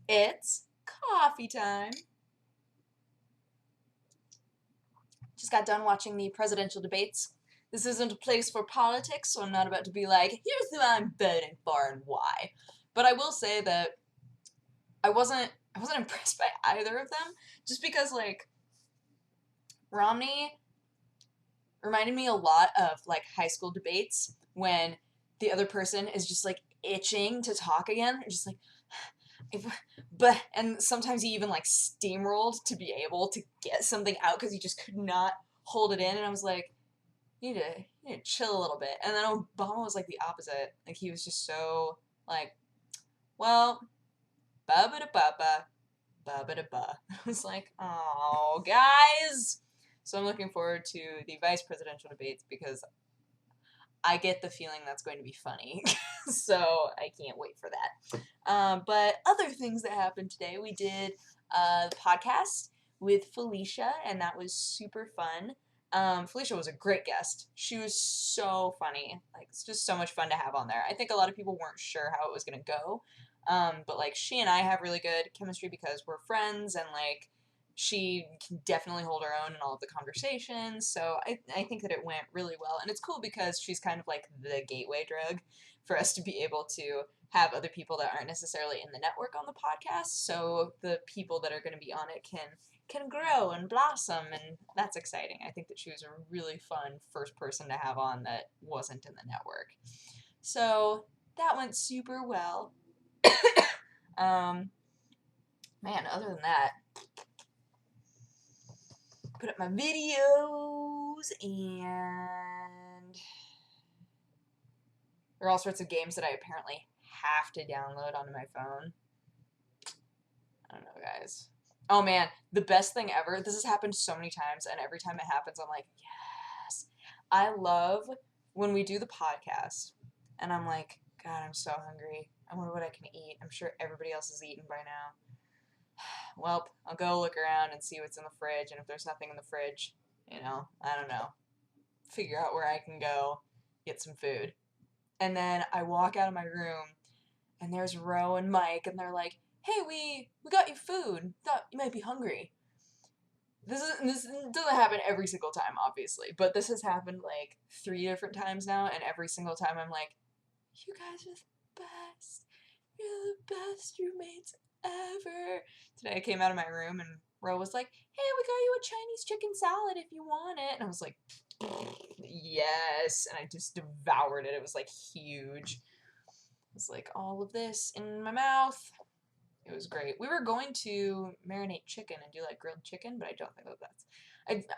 It's coffee time. Just got done watching the presidential debates. This isn't a place for politics, so I'm not about to be like, here's who I'm voting for and why. But I will say that I wasn't impressed by either of them, just because like Romney reminded me a lot of like high school debates when the other person is just like itching to talk again, just like but and sometimes he even like steamrolled to be able to get something out because he just could not hold it in, and I was like, you need to chill a little bit. And then Obama was like the opposite. Like he was just so like, well, ba ba da ba ba ba da ba. I was like, oh guys. So I'm looking forward to the vice presidential debates because I get the feeling that's going to be funny. So I can't wait for that. But other things that happened today, we did a podcast with Felicia, and that was super fun. Felicia was a great guest. She was so funny. Like, it's just so much fun to have on there. I think a lot of people weren't sure how it was going to go. But like, she and I have really good chemistry because we're friends, and like, she can definitely hold her own in all of the conversations. So I think that it went really well. And it's cool because she's kind of like the gateway drug for us to be able to have other people that aren't necessarily in the network on the podcast. So the people that are going to be on it can grow and blossom, and that's exciting. I think that she was a really fun first person to have on that wasn't in the network. So that went super well. Man, other than that, put up my videos, and there are all sorts of games that I apparently have to download onto my phone. I don't know, guys. Oh man, the best thing ever. This has happened so many times, and every time it happens, I'm like, yes. I love when we do the podcast, and I'm like, God, I'm so hungry. I wonder what I can eat. I'm sure everybody else has eaten by now. Well, I'll go look around and see what's in the fridge, and if there's nothing in the fridge, I don't know. Figure out where I can go get some food. And then I walk out of my room, and there's Ro and Mike, and they're like, "Hey, we got you food. Thought you might be hungry." This doesn't happen every single time, obviously, but this has happened like 3 different times now, and every single time I'm like, "You guys are the best. You're the best roommates ever." Today I came out of my room and Ro was like, "Hey, we got you a Chinese chicken salad if you want it," and I was like, "Yes," and I just devoured it. It was like huge. It was like all of this in my mouth. It was great. We were going to marinate chicken and do like grilled chicken, but I don't think that that's.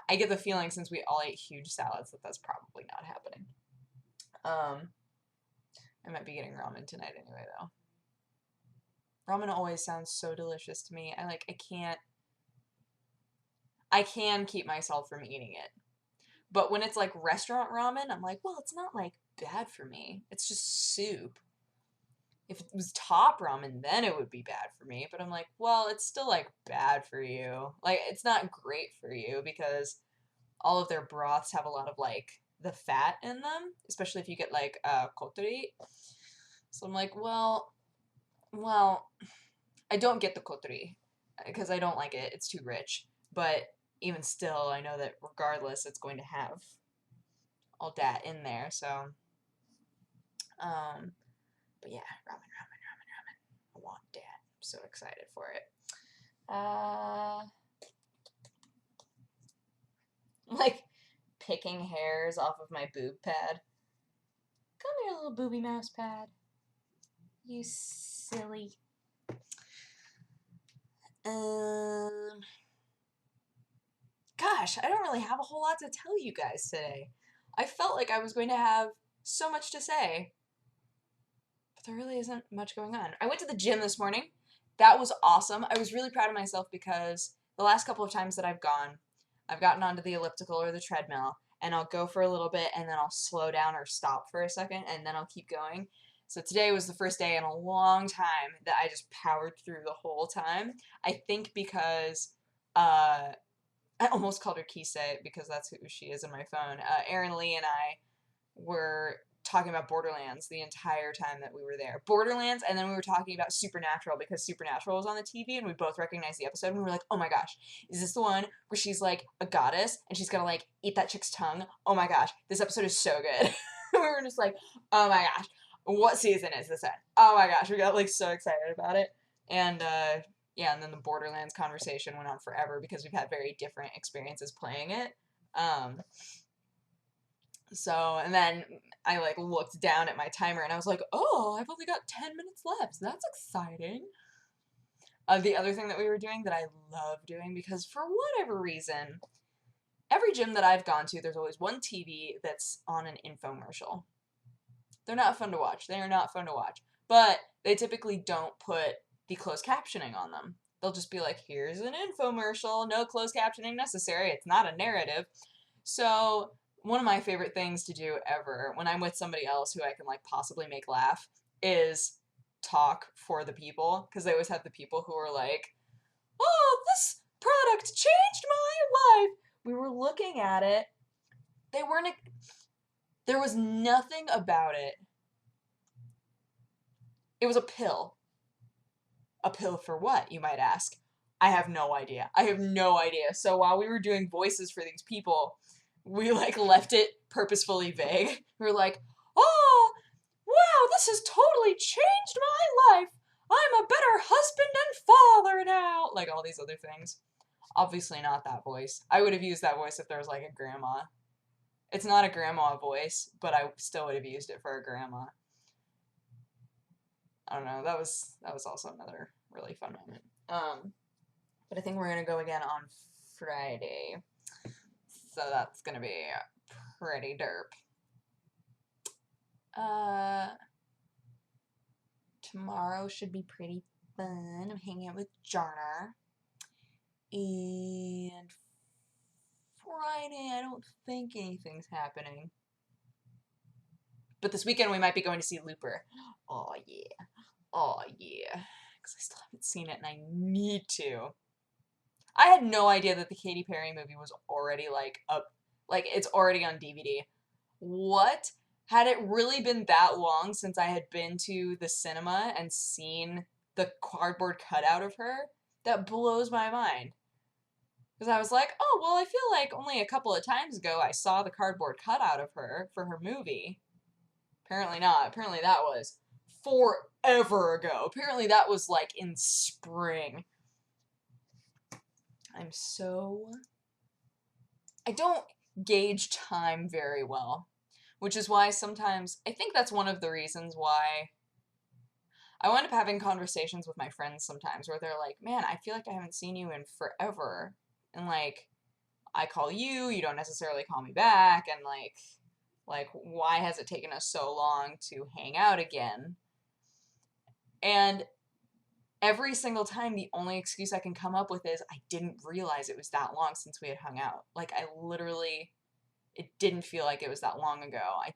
I get the feeling since we all ate huge salads that that's probably not happening. I might be getting ramen tonight anyway, though. Ramen always sounds so delicious to me. I can keep myself from eating it. But when it's like restaurant ramen, I'm like, well, it's not like bad for me. It's just soup. If it was top ramen, then it would be bad for me. But I'm like, well, it's still like bad for you. Like, it's not great for you because all of their broths have a lot of like the fat in them, especially if you get like kotori. So I'm like, well, I don't get the kotori because I don't like it. It's too rich. But even still, I know that regardless, it's going to have all that in there. So, but yeah, ramen. I want that. I'm so excited for it. Like picking hairs off of my boob pad. Come here, little booby mouse pad. You silly. Gosh, I don't really have a whole lot to tell you guys today. I felt like I was going to have so much to say, but there really isn't much going on. I went to the gym this morning. That was awesome. I was really proud of myself because the last couple of times that I've gone, I've gotten onto the elliptical or the treadmill, and I'll go for a little bit, and then I'll slow down or stop for a second, and then I'll keep going. So today was the first day in a long time that I just powered through the whole time. I think because I almost called her Kise because that's who she is in my phone. Erin Lee and I were talking about Borderlands the entire time that we were there. Borderlands, and then we were talking about Supernatural because Supernatural was on the TV and we both recognized the episode and we were like, oh my gosh, is this the one where she's like a goddess and she's gonna like eat that chick's tongue? Oh my gosh, this episode is so good. We were just like, oh my gosh, what season is this at? Oh my gosh, we got like so excited about it. And yeah, and then the Borderlands conversation went on forever because we've had very different experiences playing it. So, and then I like looked down at my timer and I was like, oh, I've only got 10 minutes left. That's exciting. The other thing that we were doing that I love doing, because for whatever reason, every gym that I've gone to, there's always one TV that's on an infomercial. They're not fun to watch. They are not fun to watch. But they typically don't put the closed captioning on them. They'll just be like, here's an infomercial, no closed captioning necessary. It's not a narrative. So one of my favorite things to do ever when I'm with somebody else who I can like possibly make laugh is talk for the people, because they always have the people who are like, oh, this product changed my life. We were looking at it. There was nothing about it. It was a pill. A pill for what, you might ask? I have no idea. I have no idea. So while we were doing voices for these people, we like left it purposefully vague. We were like, oh, wow, this has totally changed my life. I'm a better husband and father now. Like all these other things. Obviously not that voice. I would have used that voice if there was like a grandma. It's not a grandma voice, but I still would have used it for a grandma. I don't know. That was also another really fun moment. But I think we're gonna go again on Friday, so that's gonna be pretty derp. Tomorrow should be pretty fun. I'm hanging out with Jarner, and Friday I don't think anything's happening. But this weekend we might be going to see Looper. Oh yeah. Oh yeah. Because I still haven't seen it and I need to. I had no idea that the Katy Perry movie was already like up, like it's already on DVD. What? Had it really been that long since I had been to the cinema and seen the cardboard cutout of her? That blows my mind. Because I was like, oh, well, I feel like only a couple of times ago I saw the cardboard cutout of her for her movie. Apparently not. Apparently that was forever ago. Apparently that was like in spring. I don't gauge time very well, which is why sometimes, I think that's one of the reasons why I wind up having conversations with my friends sometimes where they're like, man, I feel like I haven't seen you in forever. And like, I call you, you don't necessarily call me back, and like, why has it taken us so long to hang out again? And every single time, the only excuse I can come up with is I didn't realize it was that long since we had hung out. Like, it didn't feel like it was that long ago. I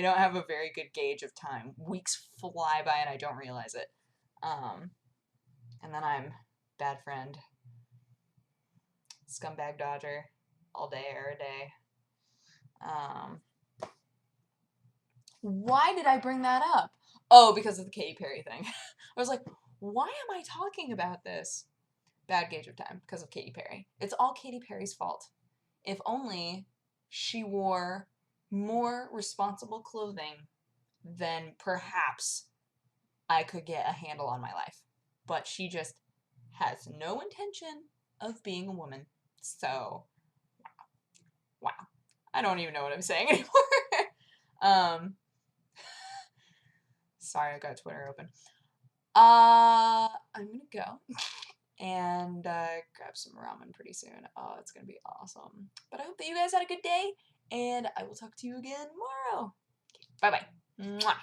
don't have a very good gauge of time. Weeks fly by and I don't realize it. And then I'm bad friend, scumbag dodger, all day, every day. Why did I bring that up? Oh, because of the Katy Perry thing. I was like, why am I talking about this? Bad gauge of time because of Katy Perry. It's all Katy Perry's fault. If only she wore more responsible clothing, then perhaps I could get a handle on my life. But she just has no intention of being a woman. So, wow. I don't even know what I'm saying anymore. Sorry, I've got Twitter open. I'm gonna go and grab some ramen pretty soon. Oh, it's gonna be awesome. But I hope that you guys had a good day, and I will talk to you again tomorrow. Okay, bye-bye. Mwah.